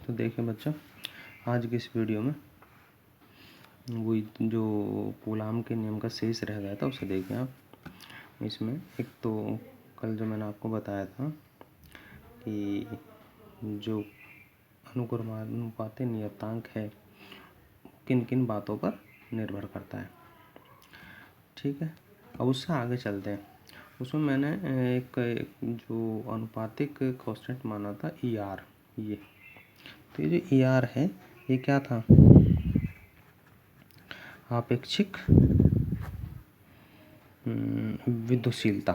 तो देखिए बच्चों, आज की इस वीडियो में वही जो कूलाम के नियम का शेष रह गया था उसे देखिए आप। इसमें एक तो कल जो मैंने आपको बताया था कि जो अनुक्रमानुपाती नियतांक है किन किन बातों पर निर्भर करता है। ठीक है, अब उससे आगे चलते हैं। उसमें मैंने एक जो अनुपातिक कांस्टेंट माना था ER। ये तो ये जो ER है ये क्या था? आपेक्षिक विद्युशीलता।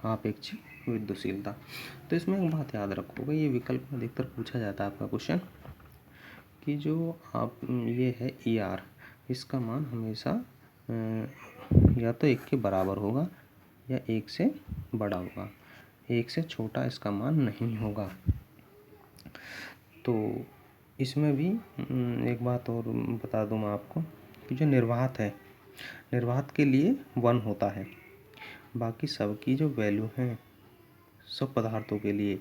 आपेक्षिक विद्युशीलता। तो इसमें एक बात याद रखोगे, ये विकल्प में अधिकतर पूछा जाता है आपका क्वेश्चन कि जो आप ये है ER, इसका मान हमेशा या तो 1 के बराबर होगा या 1 से बड़ा होगा, 1 से छोटा इसका मान नहीं होगा। तो इसमें भी एक बात और बता दूँ मैं आपको कि जो निर्वात है, निर्वात के लिए 1 होता है, बाकी सबकी जो वैल्यू हैं सब पदार्थों के लिए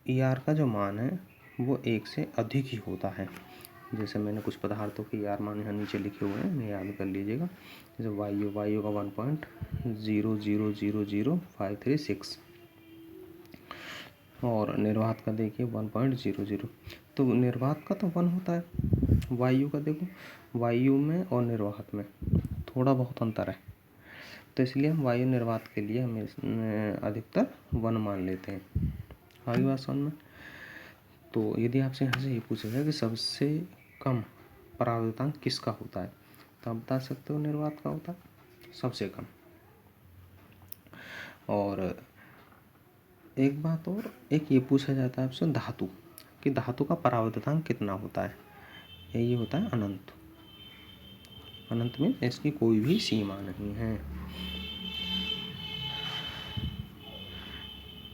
ER का जो मान है वो 1 से अधिक ही होता है। जैसे मैंने कुछ पदार्थों के ER मान यहाँ नीचे लिखे हुए हैं, इन्हें याद कर लीजिएगा। जैसे वायु का 1.0000536 और निर्वात का देखिए 1.00। तो निर्वात का तो 1 होता है, वायु का देखो, वायु में और निर्वात में थोड़ा बहुत अंतर है, तो इसलिए हम वायु निर्वात के लिए हमें अधिकतर 1 मान लेते हैं। आगे बात समझ में। तो यदि आपसे यहाँ से ये पूछेगा कि सबसे कम परावर्तनांक किसका होता है, तो आप बता सकते हो निर्वात का होता है सबसे कम। और एक बात और, एक ये पूछा जाता है आपसे धातु कि धातु का परावर्तनांक कितना होता है, ये होता है अनंत। अनंत में इसकी कोई भी सीमा नहीं है।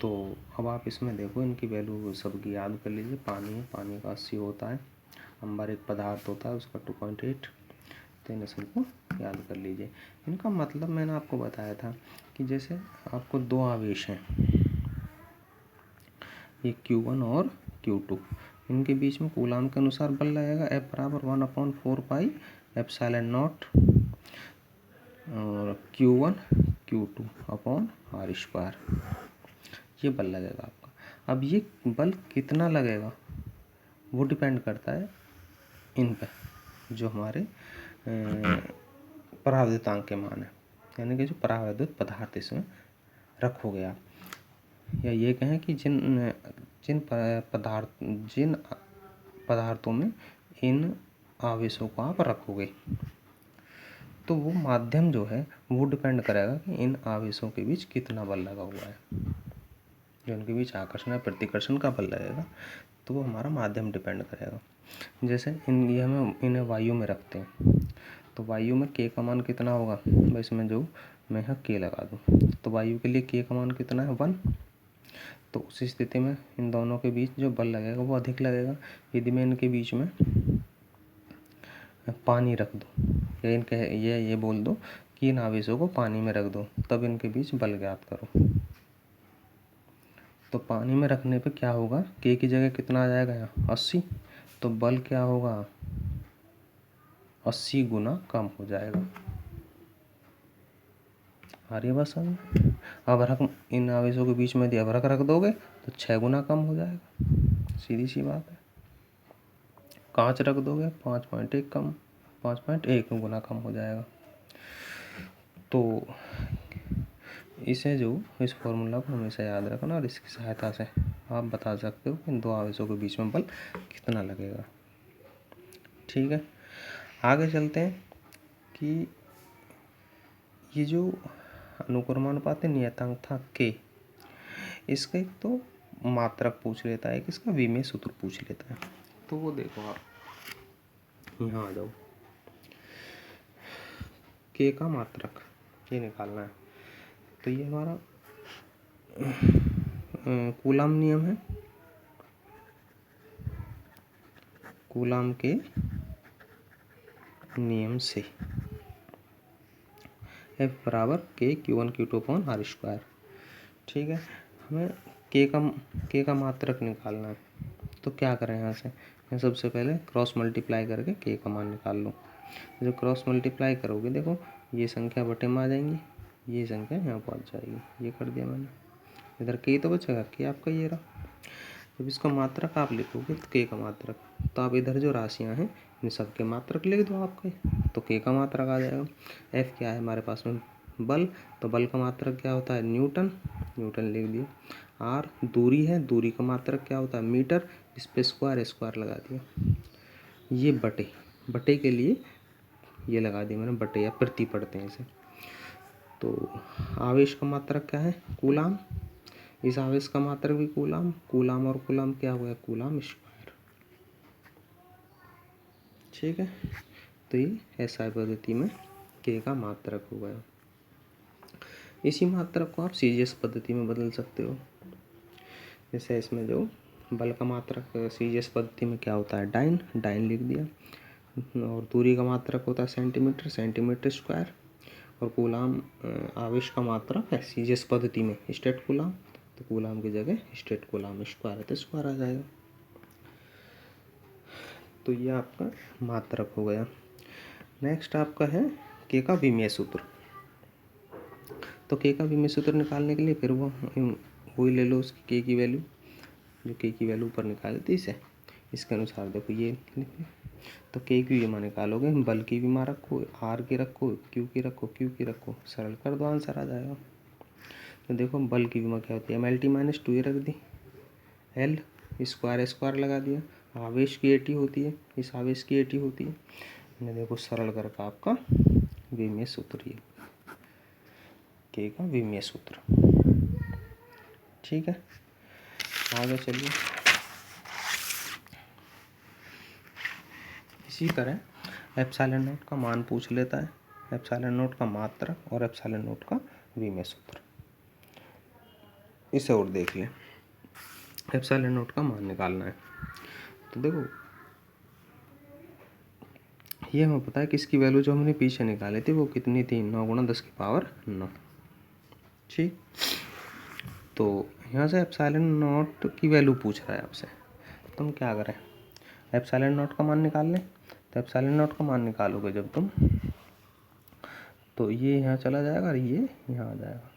तो अब आप इसमें देखो, इनकी वैल्यू सबकी याद कर लीजिए। पानी है, पानी का 80 होता है। अंबर एक पदार्थ होता है, उसका 2.8। तो इन सबको याद कर लीजिए। इनका मतलब मैंने आपको बताया था कि जैसे आपको 2 आवेश हैं, ये Q1 और Q2, इनके बीच में कूलाम के अनुसार बल लगेगा F बराबर 1/4πε0 और Q1 Q2 अपॉन R²। ये बल लगेगा आपका। अब ये बल कितना लगेगा वो डिपेंड करता है इन पे, जो हमारे परावर्तनांक के मान है, यानी कि जो परावर्तित पदार्थ इसमें रखोगे आप, या ये कहें कि जिन पदार्थों में इन आवेशों को आप रखोगे, तो वो माध्यम जो है वो डिपेंड करेगा कि इन आवेशों के बीच कितना बल लगा हुआ है। जो इनके बीच आकर्षण या प्रतिकर्षण का बल लगेगा तो वो हमारा माध्यम डिपेंड करेगा। जैसे ये हमें इन्हें वायु में रखते हैं, तो वायु में K का मान कितना होगा, बस मैं जो मैं यहाँ K लगा दूँ, तो वायु के लिए K का मान कितना है 1। तो उस स्थिति में इन दोनों के बीच जो बल लगेगा वो अधिक लगेगा। यदि मैं इनके बीच में पानी रख दूँ, या इनके ये बोल दो कि इन आवेशों को पानी में रख दो, तब इनके बीच बल ज्ञात करो। तो पानी में रखने पे क्या होगा, K की जगह कितना आ जाएगा यहाँ 80, तो बल क्या होगा 80 गुना कम हो जाएगा। आ रही है बात समझ में। अभ्रक इन आवेशों के बीच में यदि अभ्रक रख दोगे तो 6 गुना कम हो जाएगा, सीधी सी बात है। कांच रख दोगे 5.1 कम, 5.1 गुना कम हो जाएगा। तो इसे जो इस फॉर्मूला को हमेशा याद रखना, और इसकी सहायता से आप बता सकते हो कि इन 2 आवेशों के बीच में बल कितना लगेगा। ठीक है, आगे चलते हैं कि ये जो अनुक्रमानुपाती नियतांक था K, इसका एक तो मात्रक पूछ लेता है, कि इसका विमेय सूत्र पूछ लेता है। तो वो देखो आप यहाँ आ जाओ, K का मात्रक ये निकालना है। तो ये हमारा कूलाम नियम है, कूलाम के नियम से F बराबर K Q1 Q2 upon R square. ठीक है, हमें K का मात्रक निकालना है, तो क्या करें यहाँ से, मैं सबसे पहले क्रॉस मल्टीप्लाई करके K का मान निकाल लूँ। जब क्रॉस मल्टीप्लाई करोगे देखो ये संख्या बटे में आ जाएंगी, ये संख्या यहाँ पहुँच जाएगी, ये कर दिया मैंने। इधर K तो बचेगा, K आपका ये रहा। जब इसका मात्रक आप लिखोगे तो K का मात्रक, तो आप इधर जो राशियाँ हैं इन सब के मात्रक लिख दो आपके, तो K का मात्रक आ जाएगा। F क्या है हमारे पास में, बल, तो बल का मात्रक क्या होता है, न्यूटन, न्यूटन लिख दिया। R दूरी है, दूरी का मात्रक क्या होता है, मीटर, इस पे स्क्वायर लगा दिया। ये बटे के लिए ये लगा दिया मैंने बटे, या प्रति पढ़ते हैं इसे। तो आवेश का मात्रक क्या है, कूलाम, इस आवेश का मात्रक भी कूलाम और कूलाम क्या हुआ, कूलाम स्क्वायर। ठीक है, तो ये SI पद्धति में K का मात्रक हो गया। इसी मात्रक को आप CGS पद्धति में बदल सकते हो। जैसे इसमें जो बल का मात्रक CGS पद्धति में क्या होता है, डाइन लिख दिया, और दूरी का मात्रक होता है सेंटीमीटर स्क्वायर, और कूलाम आवेश का मात्रक है CGS पद्धति में स्टेट कूलाम, तो कूलाम की जगह स्टेट कूलाम स्क्वायर है तो स्क्वायर आ जाएगा। तो ये आपका मात्रक हो गया। नेक्स्ट आपका है K का विमीय सूत्र। तो K का विमीय सूत्र निकालने के लिए फिर वही ले लो उसकी K की वैल्यू, जो K की वैल्यू ऊपर निकाली थी इसे, इसके अनुसार देखो ये लिखिए। तो K की विमा निकालोगे, बल की विमा रखो, R की रखो, Q की रखो, Q की रखो, सरल कर दो आंसर आ जाएगा। तो देखो बल की विमा क्या होती है, MLT-2 ये रख दी, L स्क्वायर लगा दिया, आवेश की AT होती है, इस आवेश की AT होती है, मैंने देखो सरल करके आपका विमीय सूत्र ये K का विमीय सूत्र। ठीक है, आगे चलिए। इसी तरह एप्सिलॉन नॉट का मान पूछ लेता है, एप्सिलॉन नॉट का मात्रक और एप्सिलॉन नॉट का विमीय सूत्र, इसे और देख लें। एप्सिलॉन नॉट का मान निकालना है, तो देखो ये हमें पता है कि इसकी वैल्यू जो हमने पीछे निकाली थी वो कितनी थी, 9 × 10⁹ ठीक। तो यहाँ से एप्सिलॉन नॉट की वैल्यू पूछ रहा है आपसे, तो हम क्या करें, एप्सिलॉन नॉट का मान निकाल लें। तो एप्सिलॉन नॉट का मान निकालोगे जब तुम, तो ये यहाँ चला जाएगा और ये यहाँ आ जाएगा,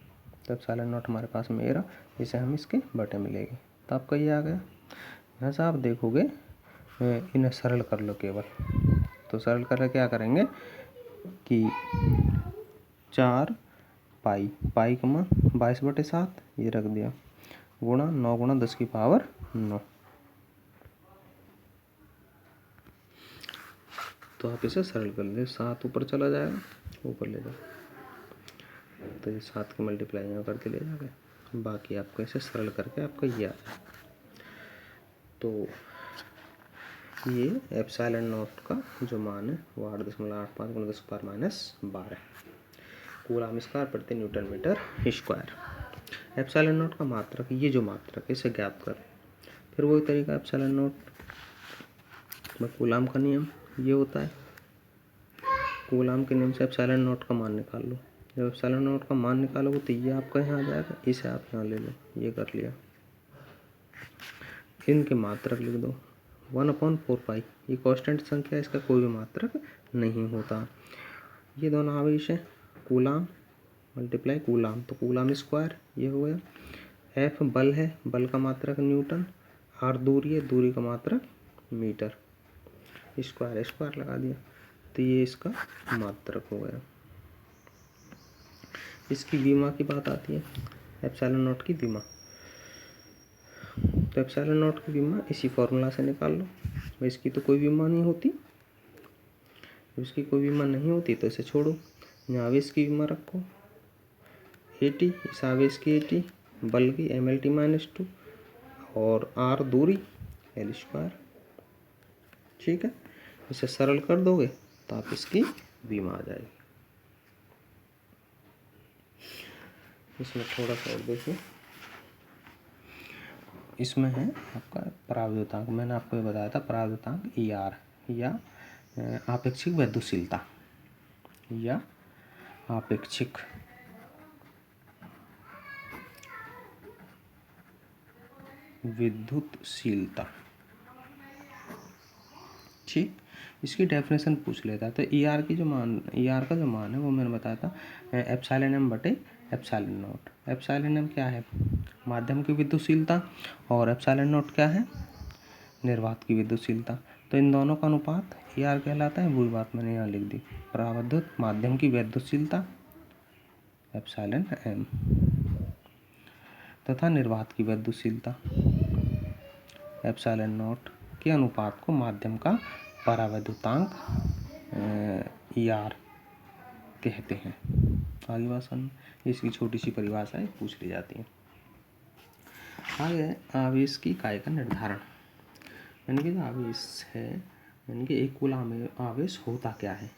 तो एप्सिलॉन नॉट हमारे पास में रहा, इसे हम इसके बटे में लेंगे, तो आपका ये आ गया। यहाँ से आप देखोगे इन्हें सरल कर लो केवल, तो सरल कर क्या करेंगे कि 4 पाई 22/7 ये रख दिया, गुणा 9 × 10⁹ तो आप इसे सरल कर ले, 7 ऊपर चला जाएगा, ऊपर ले जाओ, तो ये 7 की मल्टीप्लाई यहाँ करके ले जाओगे, बाकी आपको इसे सरल करके आपका ये आ जाए। तो ये एप्सिलॉन नॉट का जो मान है वो 8.85 × 10⁻12 कूलाम स्क्वायर प्रति newton metre square. Epsilon naught का मात्रक, ये जो मात्रक है इसे ज्ञात कर, फिर वही तरीका एप्सिलॉन नॉट में कूलाम का नियम ये होता है, कूलाम के नियम से एप्सिलॉन नॉट का मान निकाल लो। जब एप्सिलॉन नॉट का मान निकालोगे तो ये आपका यहाँ आ जाएगा, इसे आप यहाँ ले लो, ये कर लिया, इनके मात्रक लिख दो, 1/4 पाई, ये कांस्टेंट संख्या, इसका कोई भी मात्रक नहीं होता। ये दोनों आवेश है, कूलाम मल्टीप्लाई कूलाम, तो कूलाम स्क्वायर ये हो गया। F बल है, बल का मात्रक न्यूटन, R दूरी है, दूरी का मात्रक मीटर, स्क्वायर लगा दिया, तो ये इसका मात्रक हो गया। इसकी विमा की बात आती है, एप्सिलॉन नॉट की विमा, तो एप्सिलॉन नॉट की विमा इसी फॉर्मूला से निकाल लो। इसकी तो कोई विमा नहीं होती, इसकी कोई विमा नहीं होती तो इसे छोड़ो, यहाँ आवेश की विमा रखो AT, इस आवेश की AT, बल की MLT-2 और R दूरी L स्क्वायर। ठीक है, इसे सरल कर दोगे तो आप इसकी विमा आ जाएगी। इसमें थोड़ा सा और देखिए, इसमें है आपका पराविद्युतांक, मैंने आपको ये बताया था पराविद्युतांक ER या आपेक्षिक विद्युतशीलता, या आपेक्षिक विद्युतशीलता। ठीक, इसकी डेफिनेशन पूछ लेता है। तो ई आर का जो मान है वो मैंने बताया था एप्सिलॉन एम बटे एप्सिलॉन नॉट। एप्सिलॉन एम क्या है, माध्यम की विद्युतशीलता, और एप्सिलॉन नॉट क्या है, निर्वात की विद्युतशीलता। तो इन दोनों का अनुपात ई आर कहलाता है। वही बात मैंने यहाँ लिख दी, परावैद्युत माध्यम की विद्युतशीलता एप्सिलॉन एम तथा निर्वात की विद्युतशीलता एप्सिलॉन नॉट के अनुपात को माध्यम का परावैद्युतांक ई आर कहते हैं। आगे बात समझ, इसकी छोटी सी परिभाषा पूछ ली जाती है। आगे आवेश की इकाई का निर्धारण, यानी कि जो आवेश है, यानी कि एक कूलम आवेश होता क्या है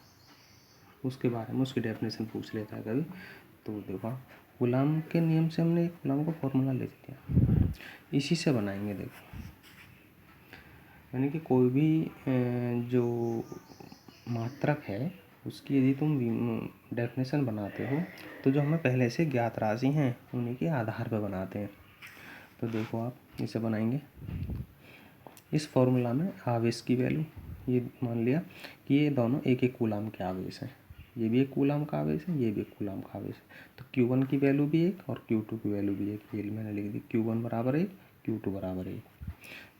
उसके बारे में उसकी डेफिनेशन पूछ लेता है कभी। तो देखो कूलम के नियम से हमने कूलम का फॉर्मूला ले लिया, इसी से बनाएंगे। देखो यानी कि कोई भी जो मात्रक है उसकी यदि तुम डेफिनेशन बनाते हो तो जो हमें पहले से ज्ञात राशि हैं उन्हीं के आधार पर बनाते हैं। तो देखो आप इसे बनाएंगे, इस फॉर्मूला में आवेश की वैल्यू, ये मान लिया कि ये दोनों एक एक कूलम के आवेश हैं, ये भी एक कूलम का आवेश है, ये भी एक कूलम का आवेश है। तो Q1 की वैल्यू भी एक और Q2 की वैल्यू भी एक, ये मैंने लिख दी, Q1 बराबर 1, Q2 बराबर 1।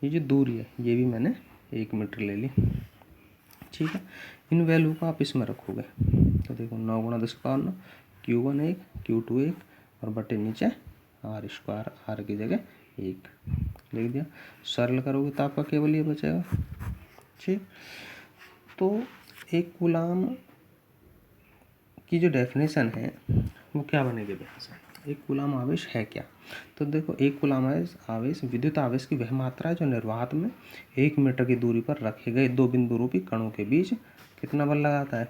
ये जो दूरी है ये भी मैंने 1 मीटर ले ली। ठीक है, इन वैल्यू को आप इसमें रखोगे तो देखो 9 गुणा 10 का 9, Q1 1, Q2 1 और बटे नीचे आर स्क्वायर, आर की जगह 1 लिख दिया। सरल करोगे तो आपका केवल ये बचेगा। ठीक, तो एक कूलम की जो डेफिनेशन है वो क्या बनेगी यहाँ से, एक कूलम आवेश है क्या। तो देखो एक कूलम आवेश विद्युत आवेश की वह मात्रा है जो निर्वात में 1 मीटर की दूरी पर रखे गए दो बिंदु रूपी कणों के बीच कितना बल लगाता है,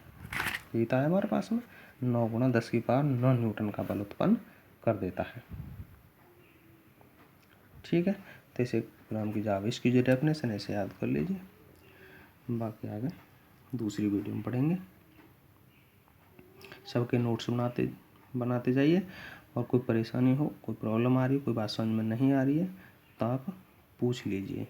ये था हमारे पास में 9 गुणा 10 की पावर 9 न्यूटन का बल उत्पन्न कर देता है। ठीक है, तो इसे कूलम की जो आवेश की जो डेफिनेशन है इसे याद कर लीजिए, बाकी आगे दूसरी वीडियो में पढ़ेंगे। सबके नोट्स बनाते जाइए, और कोई परेशानी हो, कोई प्रॉब्लम आ रही है, कोई बात समझ में नहीं आ रही है तो आप पूछ लीजिए।